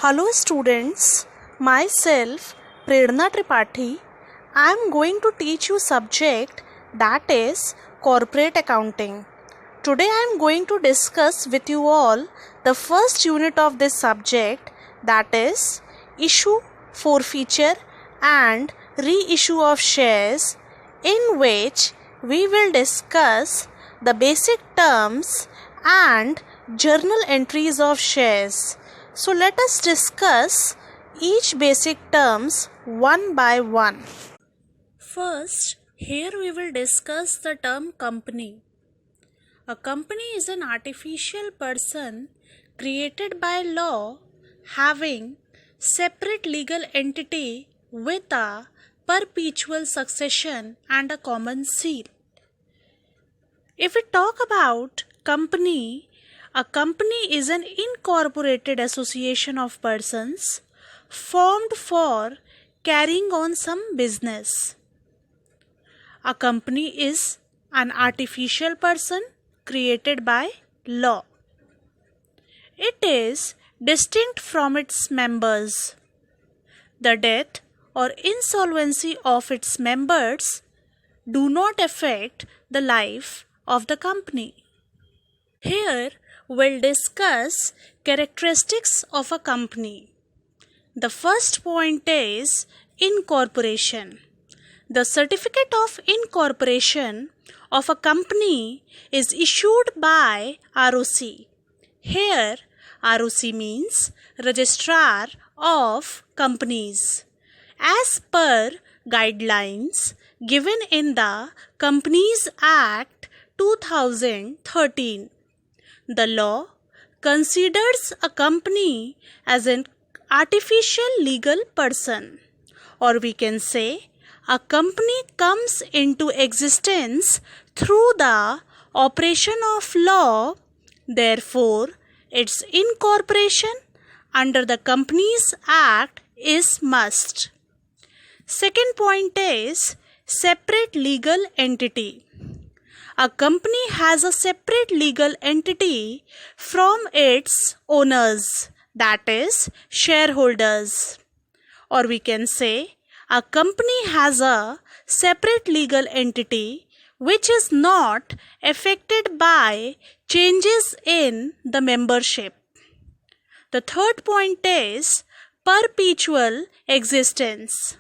Hello students, myself Prerna Tripathi. I am going to teach you subject that is corporate accounting. Today I am going to discuss with you all the first unit of this subject, that is issue, forfeiture and reissue of shares, in which we will discuss the basic terms and journal entries of shares. So let us discuss each basic terms one by one. First, here we will discuss the term company. A company is an artificial person created by law having separate legal entity with a perpetual succession and a common seal. If we talk about company, a company is an incorporated association of persons formed for carrying on some business. A company is an artificial person created by law. It is distinct from its members. The death or insolvency of its members do not affect the life of the company. Here we'll discuss characteristics of a company. The first point is incorporation. The certificate of incorporation of a company is issued by ROC. Here ROC means Registrar of Companies. As per guidelines given in the Companies Act 2013. The law considers a company as an artificial legal person, or we can say a company comes into existence through the operation of law. Therefore, its incorporation under the Companies Act is must. Second point is separate legal entity. A company has a separate legal entity from its owners, that is, shareholders. Or we can say, a company has a separate legal entity which is not affected by changes in the membership. The third point is perpetual existence.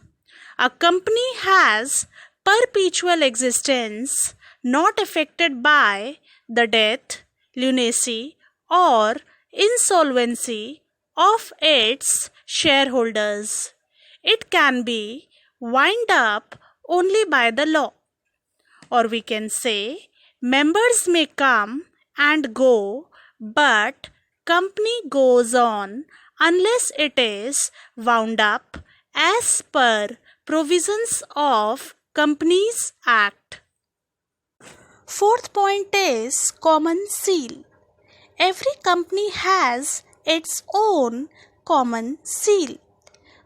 A company has perpetual existence not affected by the death, lunacy or insolvency of its shareholders. It can be wound up only by the law. Or we can say members may come and go, but company goes on unless it is wound up as per provisions of Companies Act. Fourth point is common seal. Every company has its own common seal,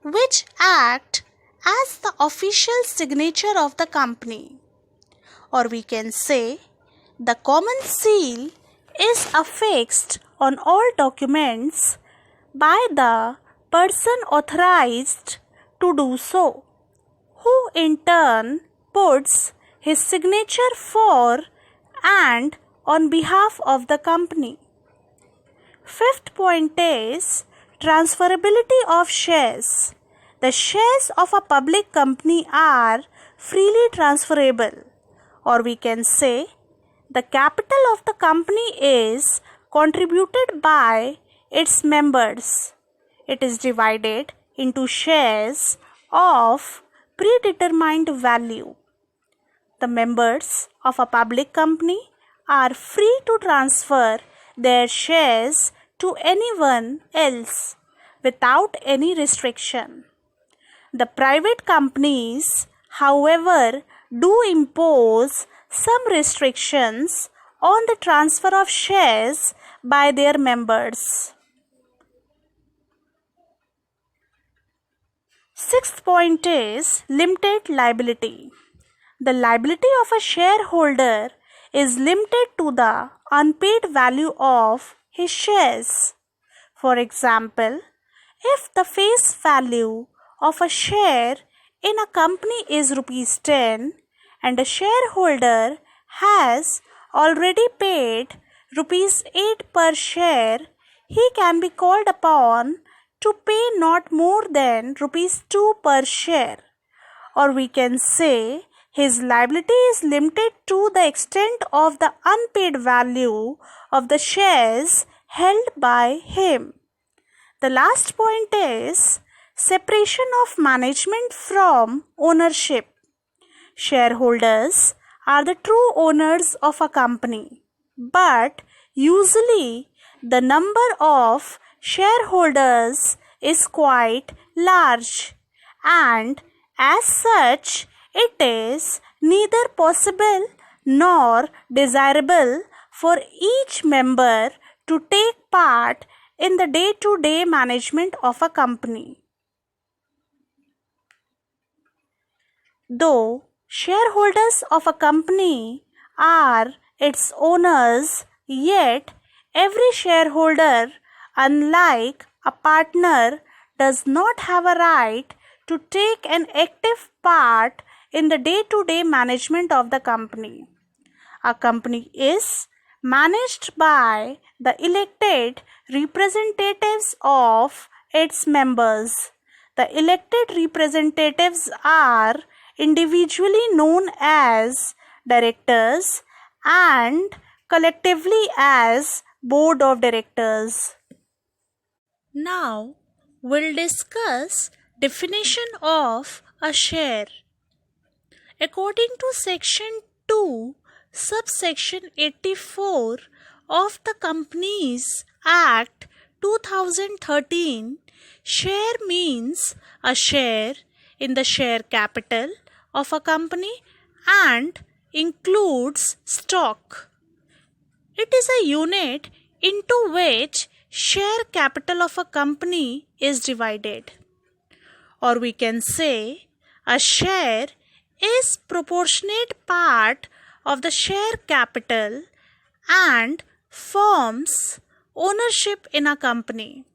which act as the official signature of the company. Or we can say the common seal is affixed on all documents by the person authorized to do so, who in turn puts his signature for and on behalf of the company. Fifth point is transferability of shares. The shares of a public company are freely transferable, or we can say the capital of the company is contributed by its members. It is divided into shares of predetermined value. The members of a public company are free to transfer their shares to anyone else without any restriction. The private companies, however, do impose some restrictions on the transfer of shares by their members. Sixth point is limited liability. The liability of a shareholder is limited to the unpaid value of his shares. For example, If the face value of a share in a company is rupees 10 and a shareholder has already paid rupees 8 per share, he can be called upon to pay not more than rupees 2 per share. Or we can say his liability is limited to the extent of the unpaid value of the shares held by him. The last point is separation of management from ownership. Shareholders are the true owners of a company, but usually the number of shareholders is quite large, and as such it is neither possible nor desirable for each member to take part in the day-to-day management of a company. Though shareholders of a company are its owners, yet every shareholder, unlike a partner, does not have a right to take an active part in the day-to-day management of the company. A company is managed by the elected representatives of its members. The elected representatives are individually known as directors and collectively as board of directors. Now we'll discuss definition of a share. According to section 2 subsection 84 of the Companies Act 2013, share means a share in the share capital of a company and includes stock. It is a unit into which share capital of a company is divided. Or we can say a share is proportionate part of the share capital and forms ownership in a company.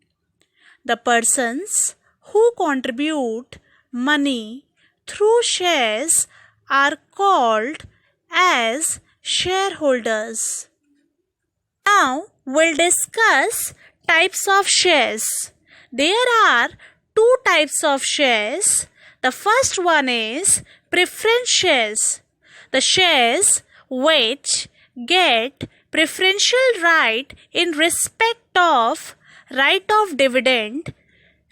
The persons who contribute money through shares are called as shareholders. Now we'll discuss types of shares. There are two types of shares. The first one is preference shares. The shares which get preferential right in respect of right of dividend,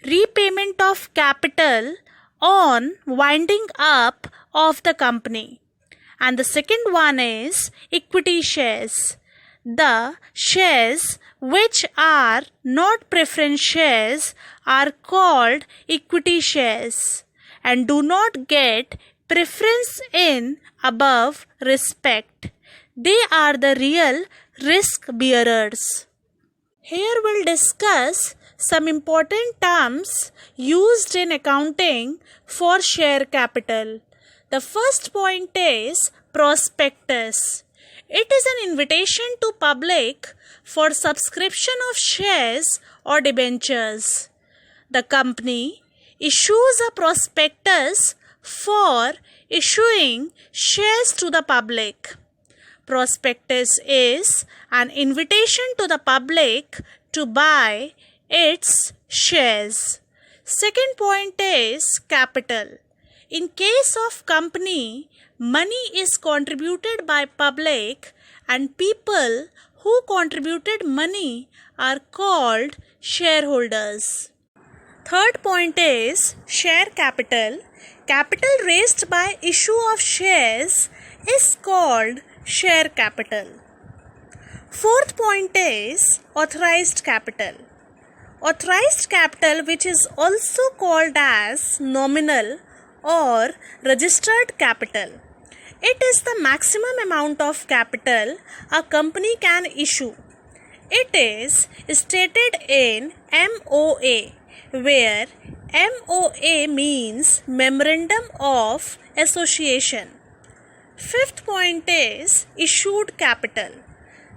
repayment of capital on winding up of the company. And the second one is equity shares. The shares which are not preference shares are called equity shares and do not get preference in above respect. They are the real risk bearers. Here we'll discuss some important terms used in accounting for share capital. The first point is prospectus. It is an invitation to public for subscription of shares or debentures. The company issues a prospectus for issuing shares to the public. Prospectus is an invitation to the public to buy its shares. Second point is capital. In case of company, money is contributed by public and people who contributed money are called shareholders. Third point is share capital. Capital raised by issue of shares is called share capital. Fourth point is authorized capital. Authorized capital, which is also called as nominal or registered capital. It is the maximum amount of capital a company can issue. It is stated in MOA, where MOA means Memorandum of Association. Fifth point is issued capital.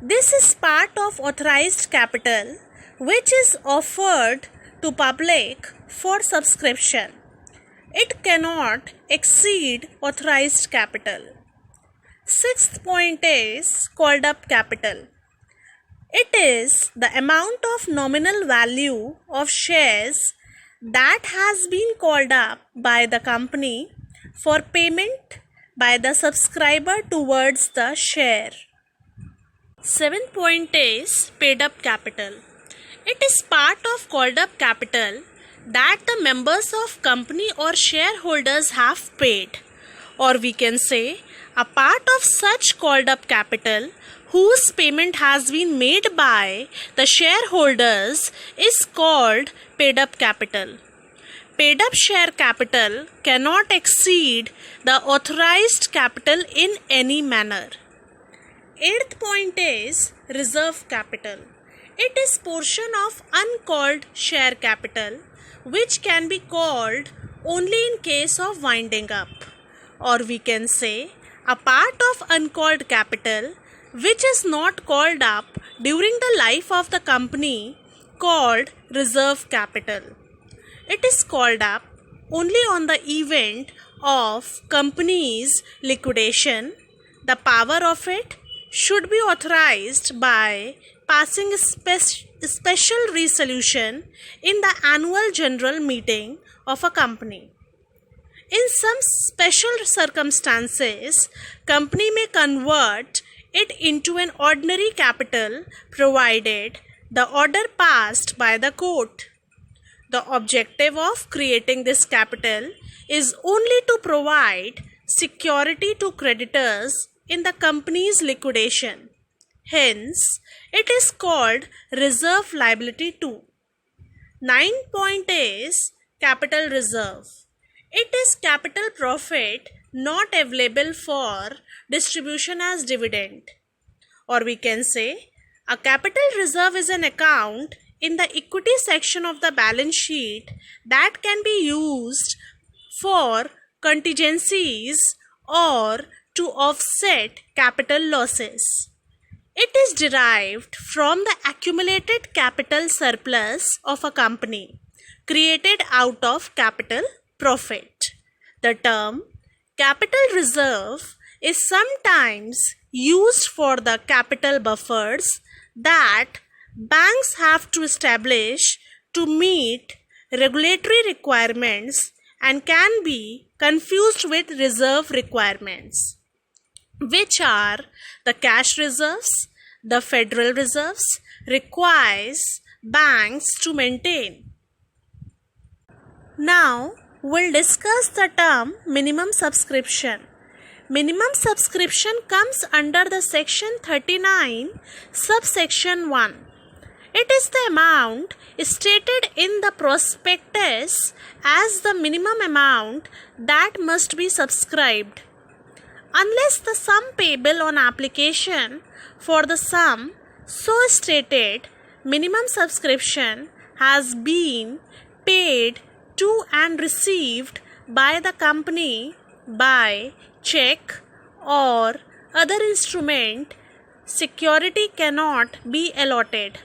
This is part of authorized capital which is offered to public for subscription. It cannot exceed authorized capital. Sixth point is called up capital. It is the amount of nominal value of shares that has been called up by the company for payment by the subscriber towards the share. Seventh point is paid up capital. It is part of called up capital that the members of company or shareholders have paid, or we can say a part of such called up capital whose payment has been made by the shareholders is called paid up capital. Paid up share capital cannot exceed the authorized capital in any manner. Eighth point is reserve capital. It is portion of uncalled share capital which can be called only in case of winding up, or we can say a part of uncalled capital which is not called up during the life of the company called reserve capital. It is called up only on the event of company's liquidation. The power of it should be authorized by passing a special resolution in the annual general meeting of a company. In some special circumstances, company may convert it into an ordinary capital provided the order passed by the court. The objective of creating this capital is only to provide security to creditors in the company's liquidation. Hence, it is called reserve liability too. Ninth point is capital reserve. It is capital profit not available for distribution as dividend. Or we can say a capital reserve is an account in the equity section of the balance sheet that can be used for contingencies or to offset capital losses. It is derived from the accumulated capital surplus of a company created out of capital profit. The term capital reserve is sometimes used for the capital buffers that banks have to establish to meet regulatory requirements and can be confused with reserve requirements, which are the cash reserves the Federal Reserves requires banks to maintain. Now, we'll discuss the term minimum subscription. Minimum subscription comes under the section 39, subsection 1. It is the amount stated in the prospectus as the minimum amount that must be subscribed. Unless the sum payable on application for the sum so stated, minimum subscription has been paid to and received by the company by check or other instrument, security cannot be allotted.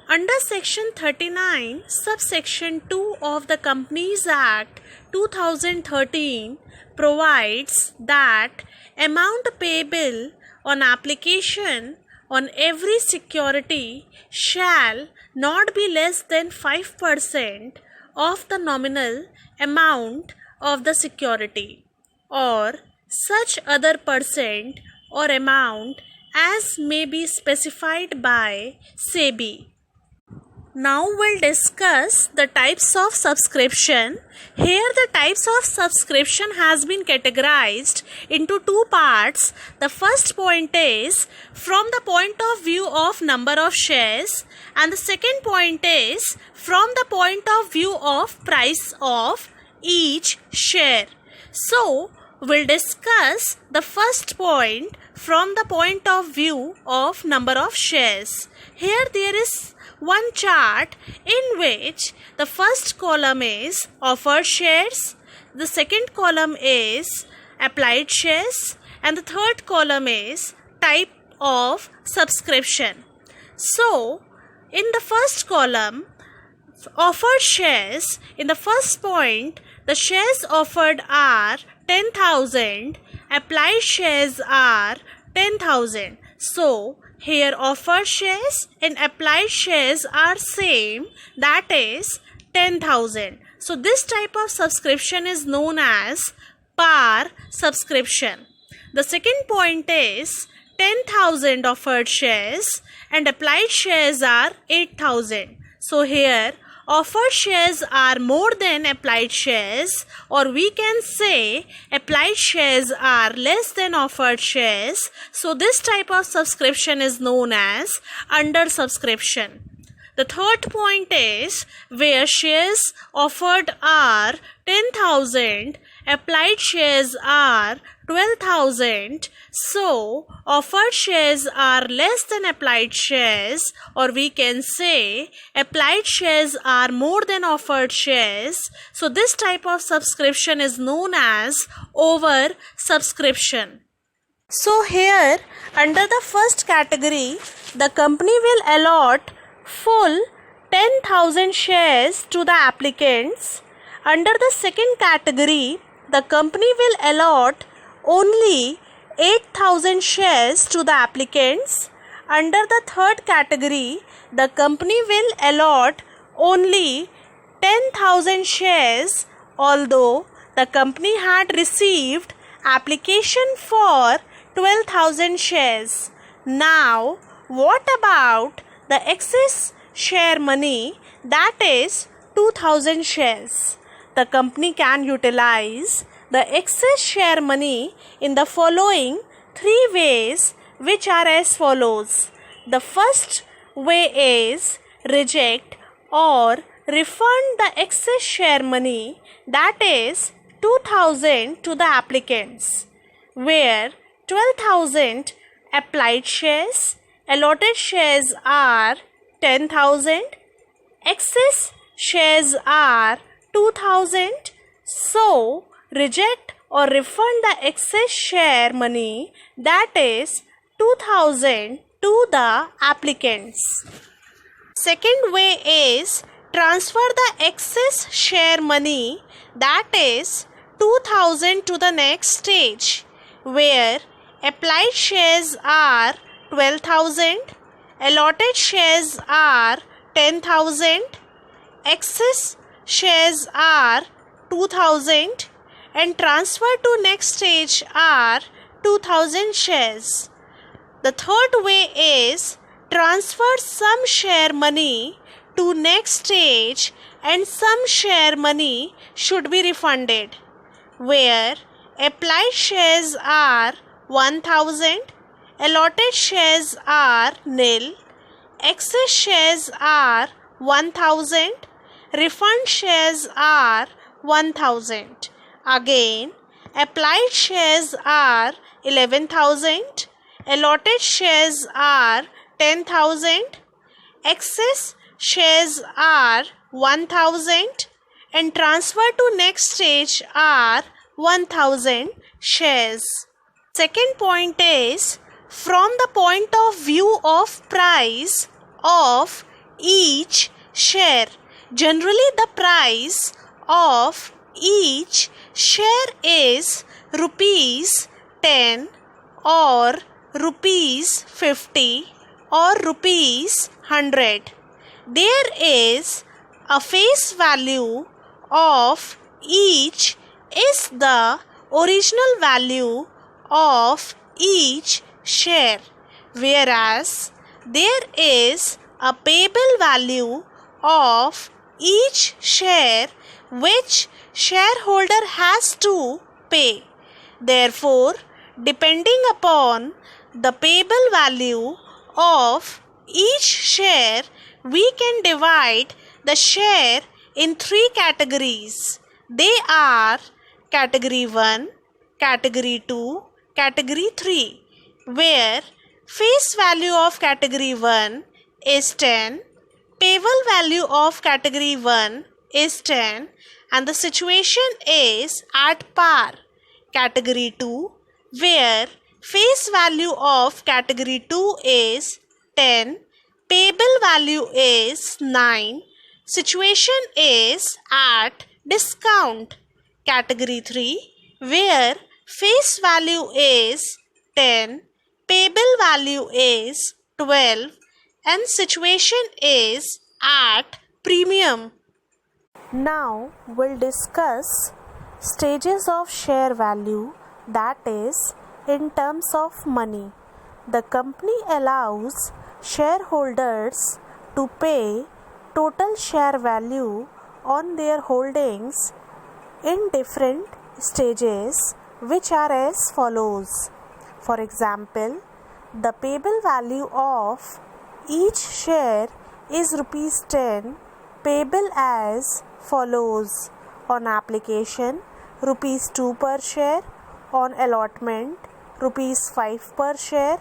Under section 39, subsection 2 of the Companies Act 2013 provides that amount payable on application on every security shall not be less than 5% of the nominal amount of the security, or such other percent or amount as may be specified by SEBI. Now we'll discuss the types of subscription. Here the types of subscription has been categorized into two parts. The first point is from the point of view of number of shares, and the second point is from the point of view of price of each share. So we'll discuss the first point from the point of view of number of shares. Here there is one chart in which the first column is offered shares, the second column is applied shares, and the third column is type of subscription. So in the first column, Offered shares, in the first point, the shares offered are 10,000, applied shares are 10,000. So, here offered shares and applied shares are same, that is 10,000. So, this type of subscription is known as par subscription. The second point is 10,000 offered shares and applied shares are 8,000. So, here offered shares are more than applied shares, or we can say applied shares are less than offered shares. So this type of subscription is known as under subscription. The third point is where shares offered are 10,000, applied shares are 12,000. So, offered shares are less than applied shares, or we can say applied shares are more than offered shares. So, this type of subscription is known as over subscription. So, here under the first category, the company will allot full 10,000 shares to the applicants. Under the second category, the company will allot only 8,000 shares to the applicants. Under the third category, the company will allot only 10,000 shares, although the company had received application for 12,000 shares. Now, what about the excess share money, that is 2,000 shares? The company can utilize the excess share money in the following three ways, which are as follows. The first way is reject or refund the excess share money, that is 2,000 to the applicants, where 12,000 applied shares, allotted shares are 10,000, excess shares are 2,000. So, reject or refund the excess share money, that is 2,000 to the applicants. Second way is transfer the excess share money, that is 2,000 to the next stage, where applied shares are 12,000, allotted shares are 10,000, excess shares are 2,000, and transfer to next stage are 2,000 shares. The third way is transfer some share money to next stage and some share money should be refunded, where applied shares are 1,000, allotted shares are nil, excess shares are 1,000, refund shares are 1,000. Again, applied shares are 11,000, allotted shares are 10,000, excess shares are 1,000, and transfer to next stage are 1,000 shares. Second point is from the point of view of price of each share. Generally, the price of each share is rupees 10 or rupees 50 or rupees 100. There is a face value of each is the original value of each share, whereas there is a payable value of each share which shareholder has to pay. Therefore, depending upon the payable value of each share, we can divide the share in three categories. They are category 1, category 2, category 3, where face value of category 1 is 10, payable value of category 1 is 10, and the situation is at par. Category 2, where face value of category 2 is 10, payable value is 9, situation is at discount. Category 3, where face value is 10, payable value is 12, and situation is at premium. Now we'll discuss stages of share value, that is, in terms of money. The company allows shareholders to pay total share value on their holdings in different stages, which are as follows. For example, the payable value of each share is rupees 10, payable as follows: on application rupees 2 per share, on allotment rupees 5 per share,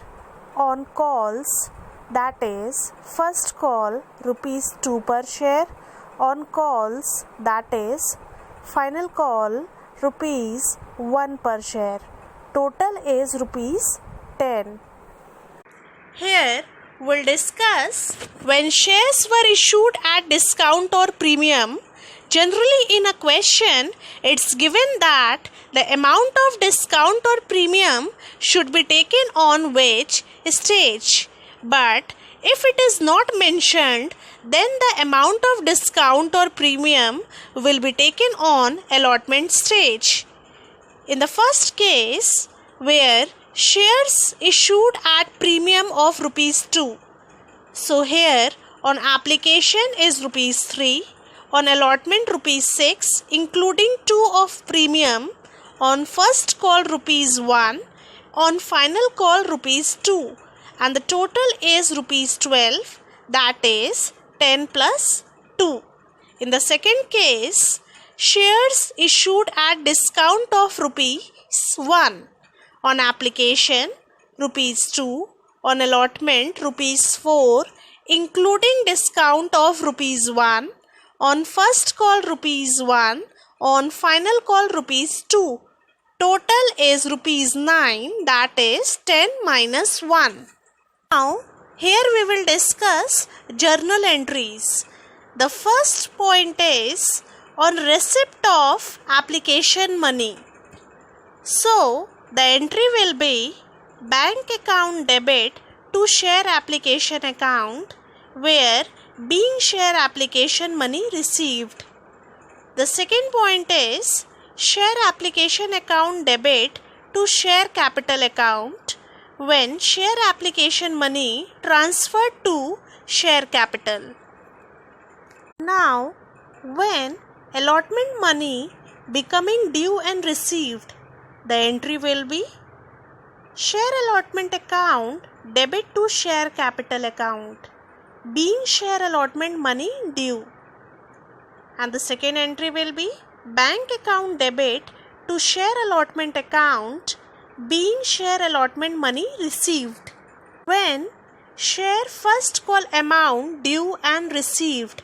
on calls, that is first call rupees 2 per share, on calls, that is final call rupees 1 per share. Total is rupees 10. Here we'll discuss when shares were issued at discount or premium. Generally in a question, it's given that the amount of discount or premium should be taken on which stage. But if it is not mentioned, then the amount of discount or premium will be taken on allotment stage. In the first case, where shares issued at premium of rupees 2. So here on application is rupees 3, on allotment rupees 6 including 2 of premium, on first call rupees 1, on final call rupees 2, and the total is rupees 12, that is 10 plus 2. In the second case, shares issued at discount of rupees 1, on application rupees 2, on allotment rupees 4 including discount of rupees 1, on first call rupees 1, on final call rupees 2. Total is rupees 9, that is 10 minus 1. Now here we will discuss journal entries. The first point is on receipt of application money. So the entry will be bank account debit to share application account, where being share application money received. The second point is share application account debit to share capital account, when share application money transferred to share capital. Now when allotment money becoming due and received, the entry will be share allotment account debit to share capital account, being share allotment money due. And the second entry will be bank account debit to share allotment account, being share allotment money received. When share first call amount due and received,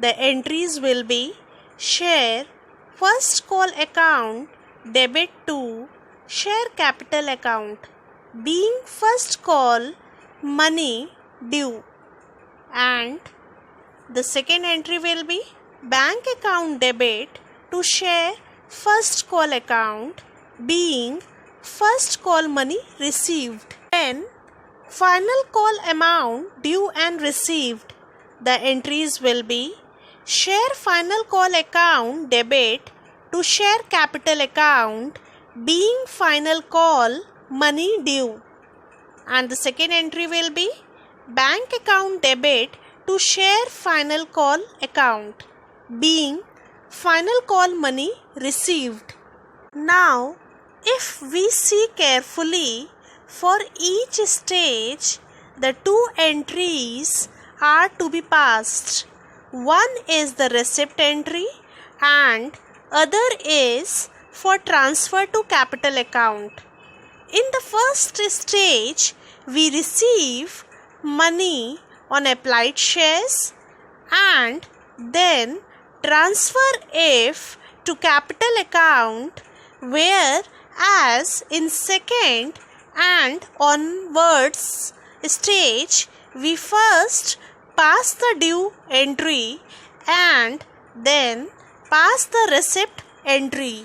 the entries will be share first call account debit to share capital account, being first call money due. And the second entry will be bank account debit to share first call account, being first call money received. When final call amount due and received, the entries will be share final call account debit to share capital account, being final call money due. And the second entry will be bank account debit to share final call account, being final call money received. Now if we see carefully, for each stage the two entries are to be passed. One is the receipt entry and other is for transfer to capital account. In the first stage, we receive money on applied shares and then transfer if to capital account, whereas in second and onwards stage we first pass the due entry and then pass the receipt entry.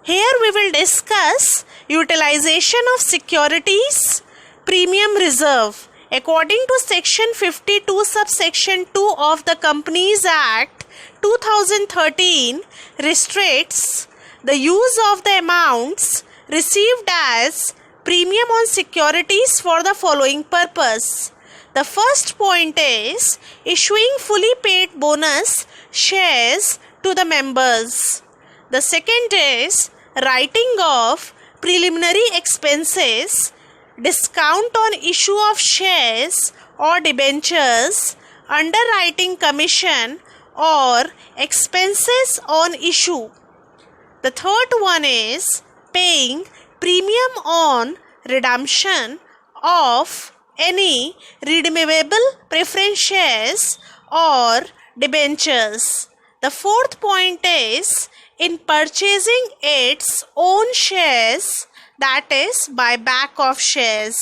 Here we will discuss utilization of securities premium reserve. According to section 52 subsection 2 of the Companies Act 2013 restricts the use of the amounts received as premium on securities for the following purpose. The first point is issuing fully paid bonus shares to the members. The second is writing off preliminary expenses, discount on issue of shares or debentures, underwriting commission or expenses on issue. The third one is paying premium on redemption of any redeemable preference shares or debentures. The fourth point is in purchasing its own shares, that is buyback of shares.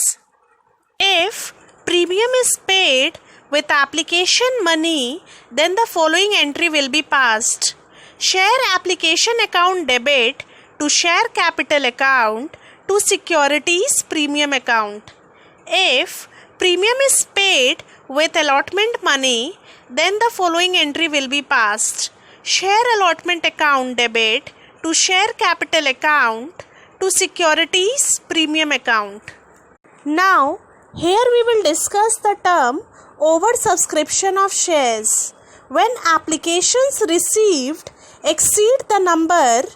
If premium is paid with application money, then the following entry will be passed. Share application account debit to share capital account to securities premium account. If premium is paid with allotment money, then the following entry will be passed. Share allotment account debit to share capital account to securities premium account. Now, here we will discuss the term oversubscription of shares. When applications received exceed the number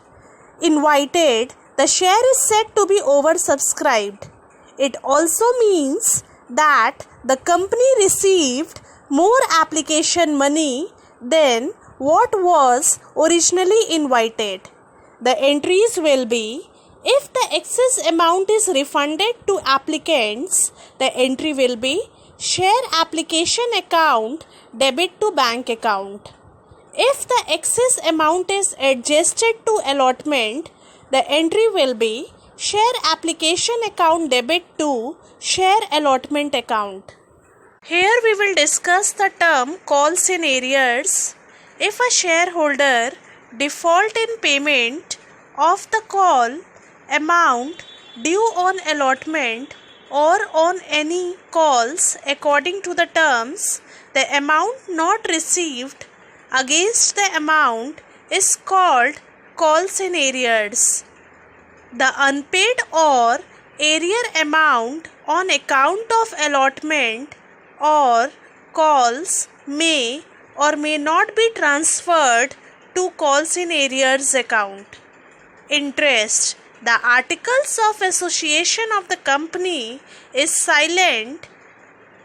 invited, the share is said to be oversubscribed. It also means that the company received more application money than what was originally invited. The entries will be: if the excess amount is refunded to applicants, the entry will be share application account debit to bank account. If the excess amount is adjusted to allotment, the entry will be share application account debit to share allotment account. Here we will discuss the term calls in arrears. If a shareholder default in payment of the call amount due on allotment or on any calls according to the terms, the amount not received against the amount is called calls in arrears. The unpaid or arrear amount on account of allotment or calls may or may not be transferred to calls in arrears account. Interest. The articles of association of the company is silent.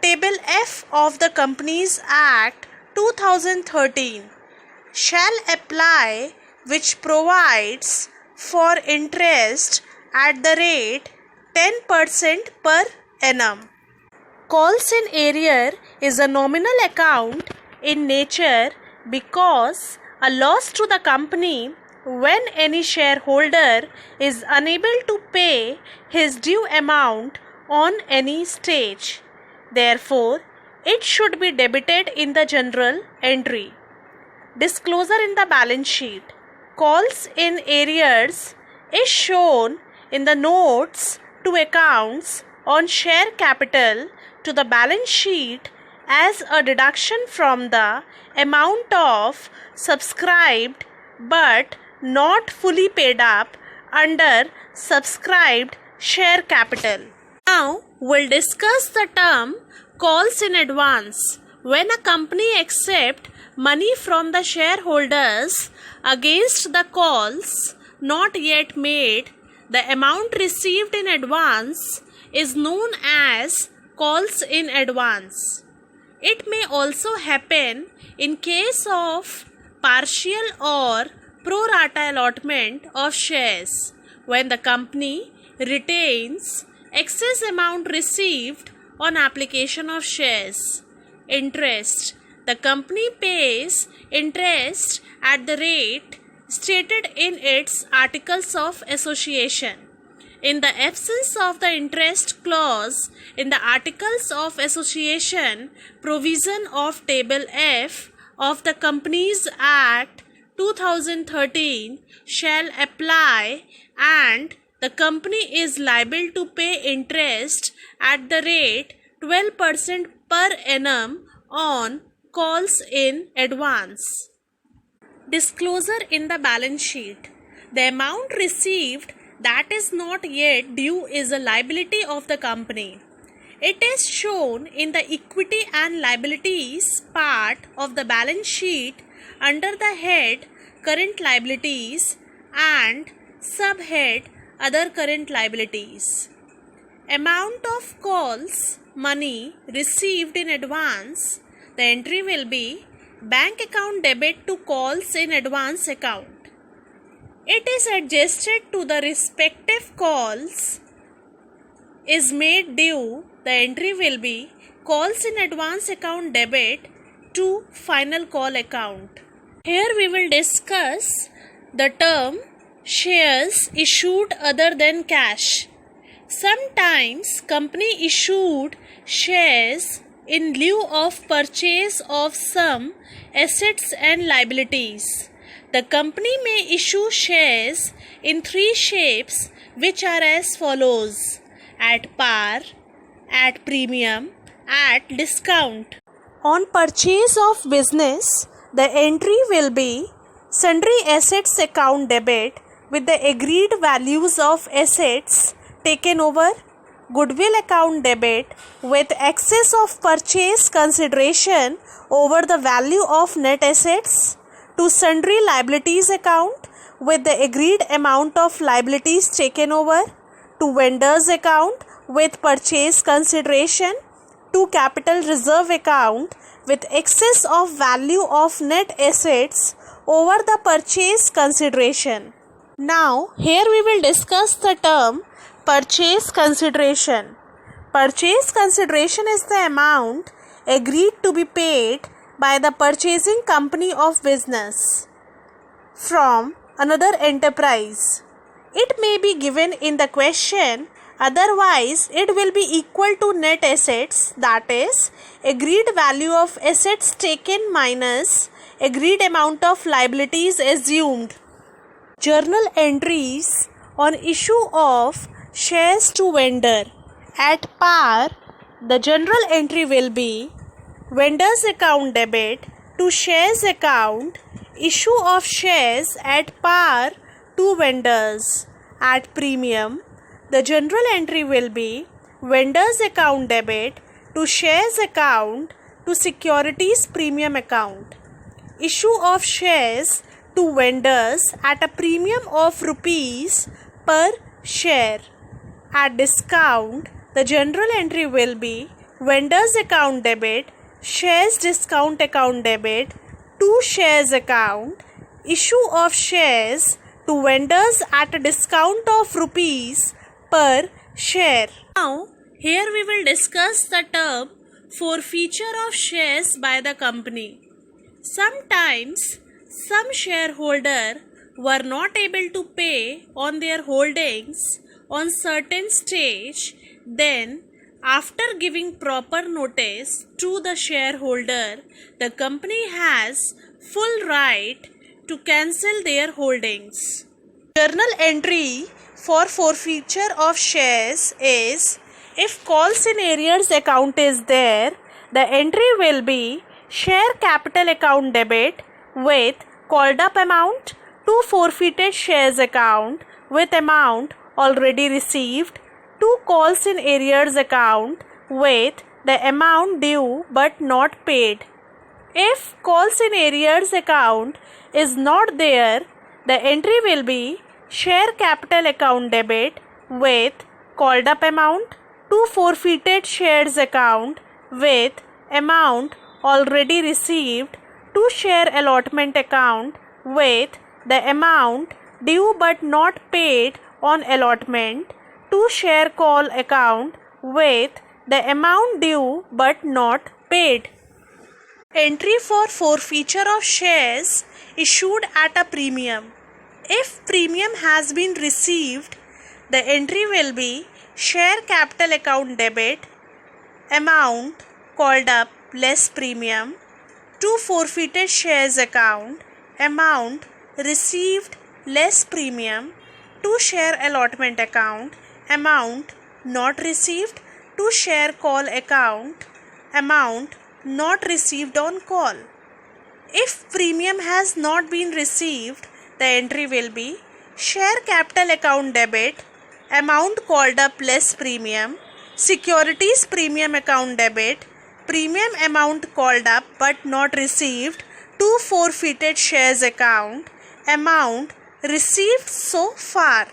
Table F of the Companies Act 2013 shall apply, which provides for interest at the rate 10% per annum. Calls in arrear is a nominal account in nature because a loss to the company when any shareholder is unable to pay his due amount on any stage. Therefore, it should be debited in the general entry. Disclosure in the balance sheet. Calls in arrears is shown in the notes to accounts on share capital to the balance sheet as a deduction from the amount of subscribed but not fully paid up under subscribed share capital. Now we'll discuss the term calls in advance. When a company accepts money from the shareholders against the calls not yet made, the amount received in advance is known as calls in advance. It may also happen in case of partial or pro rata allotment of shares when the company retains excess amount received on application of shares. Interest. The company pays interest at the rate stated in its articles of association. In the absence of the interest clause in the articles of association, provision of table F of the Companies Act 2013 shall apply, and the company is liable to pay interest at the rate 12% per annum on calls in advance. Disclosure in the balance sheet. The amount received that is not yet due is a liability of the company. It is shown in the equity and liabilities part of the balance sheet under the head Current Liabilities and subhead Other Current Liabilities. Amount of calls money received in advance. The entry will be bank account debit to calls in advance account. It is adjusted to the respective calls is made due. The entry will be calls in advance account debit to final call account. Here we will discuss the term shares issued other than cash. Sometimes company issued shares in lieu of purchase of some assets and liabilities. The company may issue shares in three shapes, which are as follows: at par, at premium, at discount. On purchase of business, the entry will be sundry assets account debit with the agreed values of assets taken over, goodwill account debit with excess of purchase consideration over the value of net assets, to sundry liabilities account with the agreed amount of liabilities taken over, to vendors account with purchase consideration, to capital reserve account with excess of value of net assets over the purchase consideration. Now, here we will discuss the term purchase consideration. Purchase consideration is the amount agreed to be paid by the purchasing company of business from another enterprise. It may be given in the question, otherwise it will be equal to net assets, that is, agreed value of assets taken minus agreed amount of liabilities assumed. Journal entries on issue of shares to vendor. At par, the general entry will be vendors account debit to shares account, issue of shares at par to vendors. At premium, the general entry will be vendors account debit to shares account to securities premium account. Issue of shares to vendors at a premium of rupees per share. At discount, the general entry will be vendors account debit, shares discount account debit to shares account, issue of shares to vendors at a discount of rupees per share. Now, here we will discuss the term forfeiture of shares by the company. Sometimes some shareholder were not able to pay on their holdings on certain stage, then after giving proper notice to the shareholder, the company has full right to cancel their holdings. Journal entry for forfeiture of shares is, if calls in arrears account is there, the entry will be share capital account debit with called up amount to forfeited shares account with amount already received, to calls in arrears account with the amount due but not paid. If calls in arrears account is not there, the entry will be share capital account debit with called up amount to forfeited shares account with amount already received, to share allotment account with the amount due but not paid on allotment, to share call account with the amount due but not paid. Entry for forfeiture of shares issued at a premium. If premium has been received, the entry will be share capital account debit, amount called up less premium, to forfeited shares account, amount received less premium, to share allotment account, amount not received, to share call account, amount not received on call. If premium has not been received, the entry will be share capital account debit, amount called up less premium, securities premium account debit, premium amount called up but not received, to forfeited shares account, amount received so far.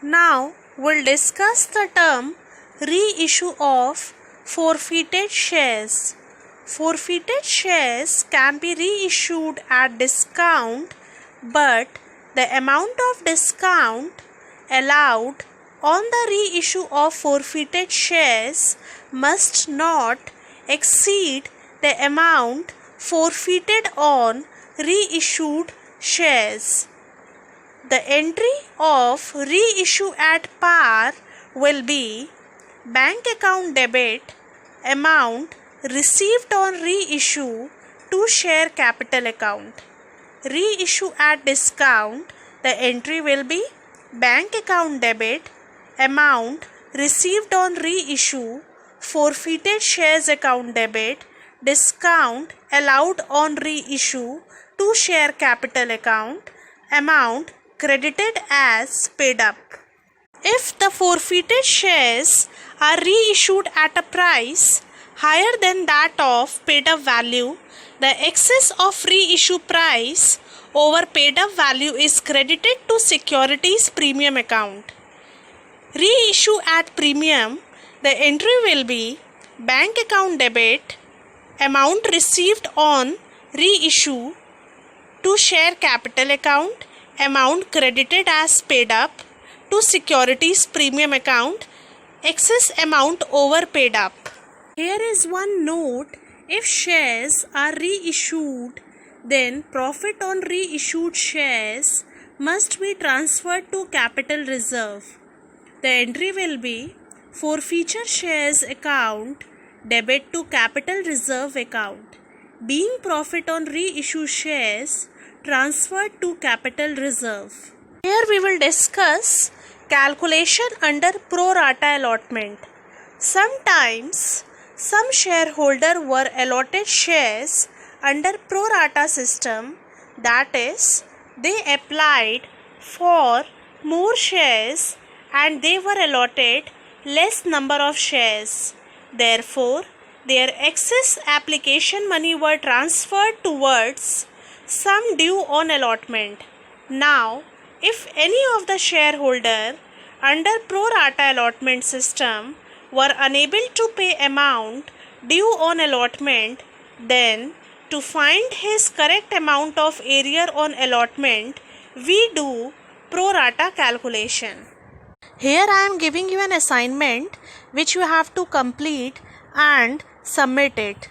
Now we'll discuss the term reissue of forfeited shares. Forfeited shares can be reissued at discount, but the amount of discount allowed on the reissue of forfeited shares must not exceed the amount forfeited on reissued shares. The entry of reissue at par will be bank account debit, amount received on reissue, to share capital account. Reissue at discount, the entry will be bank account debit, amount received on reissue, forfeited shares account debit, discount allowed on reissue, to share capital account, amount credited as paid up. If the forfeited shares are reissued at a price higher than that of paid up value, the excess of reissue price over paid up value is credited to securities premium account. Reissue at premium, the entry will be bank account debit, amount received on reissue, to share capital account, amount credited as paid up, to securities premium account, excess amount over paid up. Here is one note: if shares are reissued, then profit on reissued shares must be transferred to capital reserve. The entry will be forfeiture shares account debit to capital reserve account, being profit on reissued shares transferred to capital reserve. Here we will discuss calculation under pro rata allotment. Sometimes some shareholder were allotted shares under pro rata system, that is, they applied for more shares and they were allotted less number of shares. Therefore, their excess application money were transferred towards sum due on allotment. Now, if any of the shareholder under pro rata allotment system were unable to pay amount due on allotment, then to find his correct amount of arrear on allotment, we do pro rata calculation. Here I am giving you an assignment which you have to complete and submit it.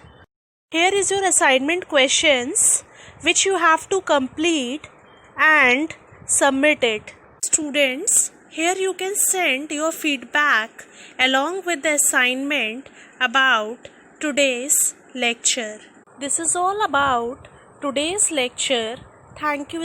Here is your assignment questions which you have to complete and submit it. Students, here you can send your feedback along with the assignment about today's lecture. This is all about today's lecture. Thank you.